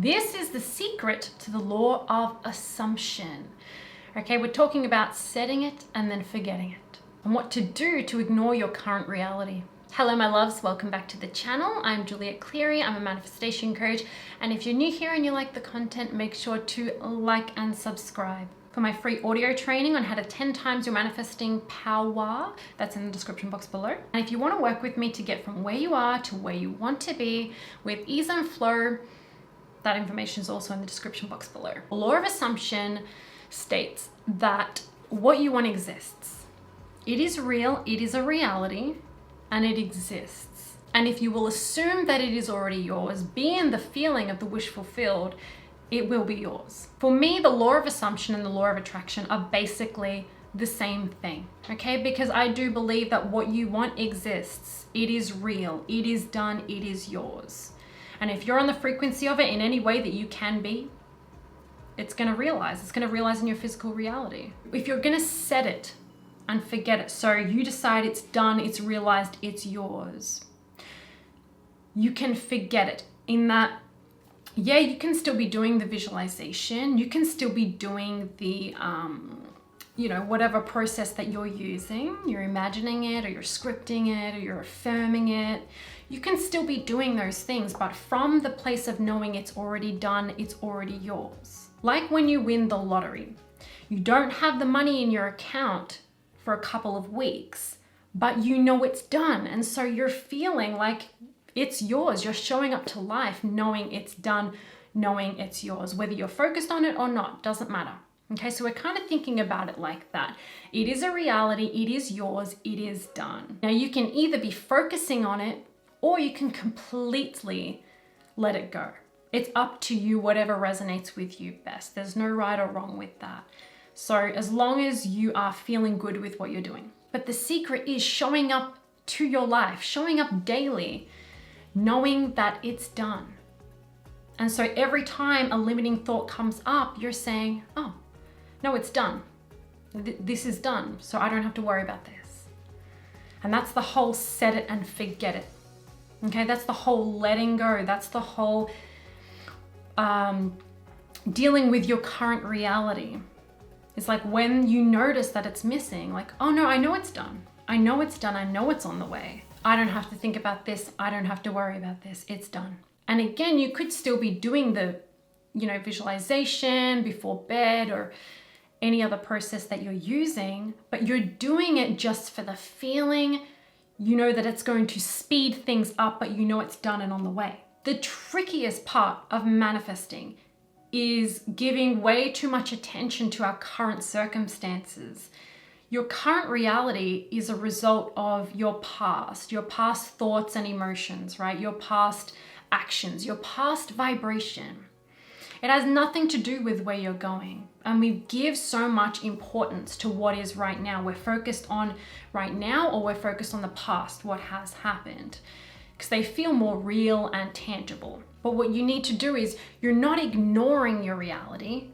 This is the secret to the law of assumption. Okay, we're talking about setting it and then forgetting it, and what to do to ignore your current reality. Hello my loves, welcome back to the channel. I'm Juliet. I'm a manifestation coach, and if you're new here and you like the content, make sure to like and subscribe. For my free audio training on how to 10 times your manifesting power, that's in the description box below. And if you want to work with me to get from where you are to where you want to be with ease and flow, that information is also in the description box below. The law of assumption states that what you want exists. It is real, it is a reality, and it exists. And if you will assume that it is already yours, be in the feeling of the wish fulfilled, it will be yours. For me, the law of assumption and the law of attraction are basically the same thing, okay? Because I do believe that what you want exists. It is real, it is done, it is yours. And if you're on the frequency of it in any way that you can be, it's gonna realize in your physical reality. If you're gonna set it and forget it, so you decide it's done, it's realized, it's yours, you can forget it in that, yeah, you can still be doing the visualization, you can still be doing the, whatever process that you're using, you're imagining it or you're scripting it or you're affirming it. You can still be doing those things, but from the place of knowing it's already done, it's already yours. Like when you win the lottery, you don't have the money in your account for a couple of weeks, but you know it's done. And so you're feeling like it's yours. You're showing up to life knowing it's done, knowing it's yours. Whether you're focused on it or not, doesn't matter. Okay, so we're kind of thinking about it like that. It is a reality, it is yours, it is done. Now you can either be focusing on it or you can completely let it go. It's up to you, whatever resonates with you best. There's no right or wrong with that. So as long as you are feeling good with what you're doing. But the secret is showing up to your life, showing up daily, knowing that it's done. And so every time a limiting thought comes up, you're saying, oh, no, it's done. This is done, so I don't have to worry about this. And that's the whole set it and forget it. Okay, that's the whole letting go. That's the whole dealing with your current reality. It's like when you notice that it's missing, like, oh no, I know it's done. I know it's done. I know it's on the way. I don't have to think about this. I don't have to worry about this. It's done. And again, you could still be doing the, visualization before bed or any other process that you're using, but you're doing it just for the feeling. You know that it's going to speed things up, but you know it's done and on the way. The trickiest part of manifesting is giving way too much attention to our current circumstances. Your current reality is a result of your past thoughts and emotions, right? Your past actions, your past vibration. It has nothing to do with where you're going. And we give so much importance to what is right now. We're focused on right now, or we're focused on the past, what has happened, because they feel more real and tangible. But what you need to do is you're not ignoring your reality.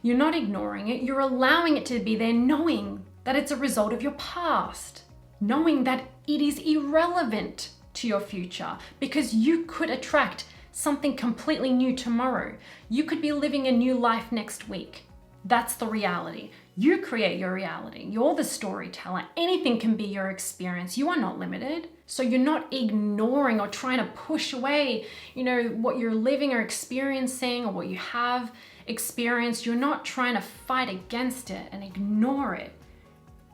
You're not ignoring it. You're allowing it to be there, knowing that it's a result of your past, knowing that it is irrelevant to your future, because you could attract something completely new tomorrow. You could be living a new life next week. That's the reality. You create your reality. You're the storyteller. Anything can be your experience. You are not limited. So you're not ignoring or trying to push away, what you're living or experiencing or what you have experienced. You're not trying to fight against it and ignore it.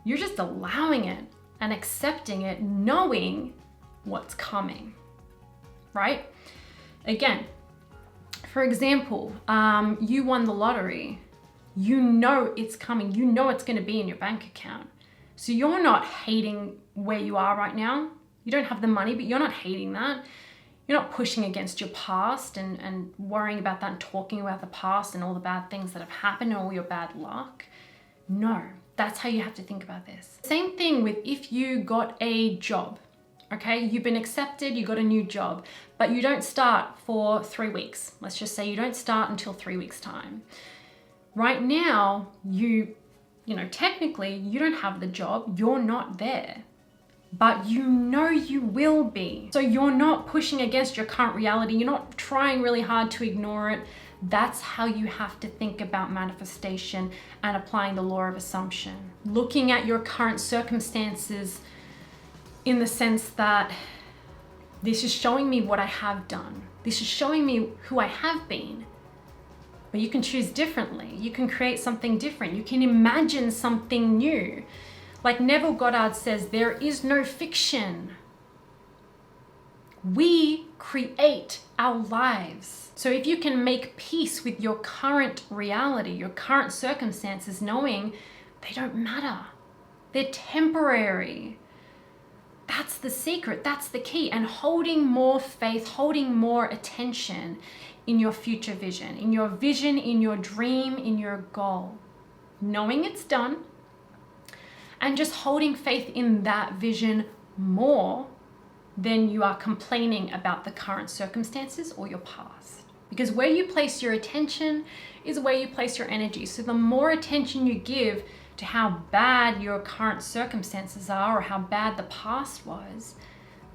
You're just allowing it and accepting it, knowing what's coming, right? Again, for example, you won the lottery. You know it's coming. You know it's going to be in your bank account. So you're not hating where you are right now. You don't have the money, but you're not hating that. You're not pushing against your past and worrying about that and talking about the past and all the bad things that have happened and all your bad luck. No, that's how you have to think about this. Same thing with if you got a job. Okay, you've been accepted, you got a new job, but you don't start for 3 weeks. Let's just say you don't start until 3 weeks' time. Right now, technically you don't have the job, you're not there. but you know you will be. So you're not pushing against your current reality. You're not trying really hard to ignore it. That's how you have to think about manifestation and applying the law of assumption. Looking at your current circumstances in the sense that this is showing me what I have done. This is showing me who I have been. But you can choose differently. You can create something different. You can imagine something new. Like Neville Goddard says, there is no fiction. We create our lives. So if you can make peace with your current reality, your current circumstances, knowing they don't matter, they're temporary. That's the secret, that's the key. And holding more faith, holding more attention in your future vision, in your dream, in your goal. Knowing it's done, and just holding faith in that vision more than you are complaining about the current circumstances or your past. Because where you place your attention is where you place your energy. So the more attention you give to how bad your current circumstances are or how bad the past was,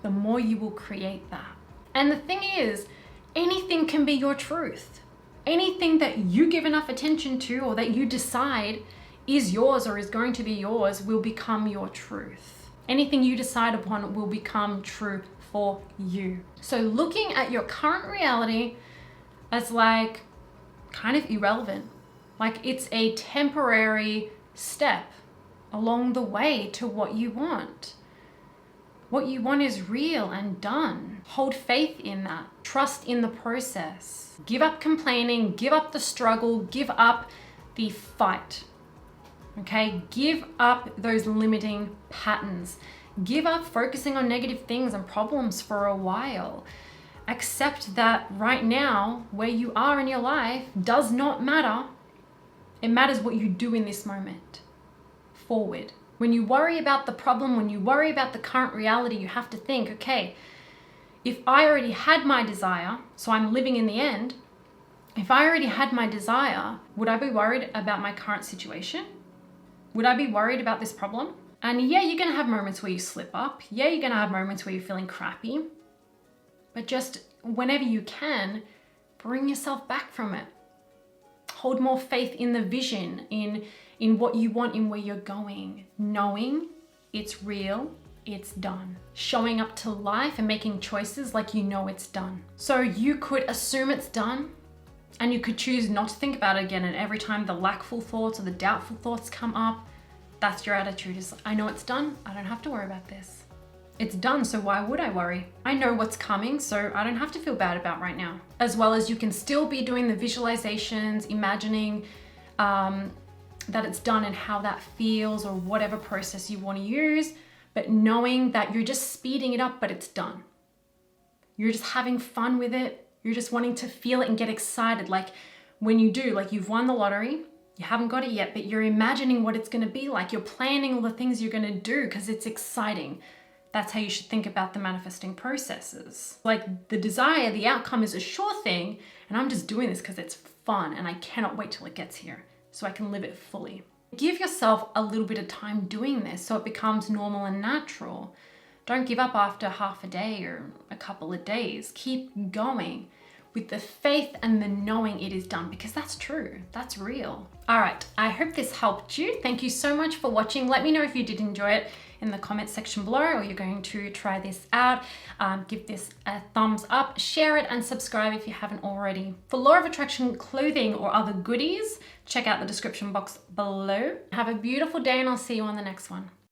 the more you will create that. And the thing is, anything can be your truth. Anything that you give enough attention to or that you decide is yours or is going to be yours will become your truth. Anything you decide upon will become true for you. So looking at your current reality as like kind of irrelevant, like it's a temporary step along the way to what you want. What you want is real and done. Hold faith in that. Trust in the process. Give up complaining, give up the struggle, give up the fight. Okay, give up those limiting patterns. Give up focusing on negative things and problems for a while. Accept that right now, where you are in your life does not matter. It matters what you do in this moment. Forward. When you worry about the problem, when you worry about the current reality, you have to think, okay, if I already had my desire, so I'm living in the end, if I already had my desire, would I be worried about my current situation? Would I be worried about this problem? And yeah, you're gonna have moments where you slip up. Yeah, you're gonna have moments where you're feeling crappy. But just whenever you can, bring yourself back from it. Hold more faith in the vision, in what you want, in where you're going. Knowing it's real, it's done. Showing up to life and making choices like you know it's done. So you could assume it's done, and you could choose not to think about it again. And every time the lackful thoughts or the doubtful thoughts come up, that's your attitude. Is I know it's done. I don't have to worry about this. It's done, so why would I worry? I know what's coming, so I don't have to feel bad about right now. As well as you can still be doing the visualizations, imagining that it's done and how that feels or whatever process you want to use, but knowing that you're just speeding it up, but it's done. You're just having fun with it. You're just wanting to feel it and get excited. Like when you do, like you've won the lottery, you haven't got it yet, but you're imagining what it's going to be like. You're planning all the things you're going to do because it's exciting. That's how you should think about the manifesting processes. Like the desire, the outcome is a sure thing, and I'm just doing this because it's fun and I cannot wait till it gets here so I can live it fully. Give yourself a little bit of time doing this so it becomes normal and natural. Don't give up after half a day or a couple of days. Keep going with the faith and the knowing it is done, because that's true, that's real. All right, I hope this helped you. Thank you so much for watching. Let me know if you did enjoy it in the comment section below, or you're going to try this out. Give this a thumbs up, share it, and subscribe if you haven't already. For Law of Attraction clothing or other goodies, check out the description box below. Have a beautiful day, and I'll see you on the next one.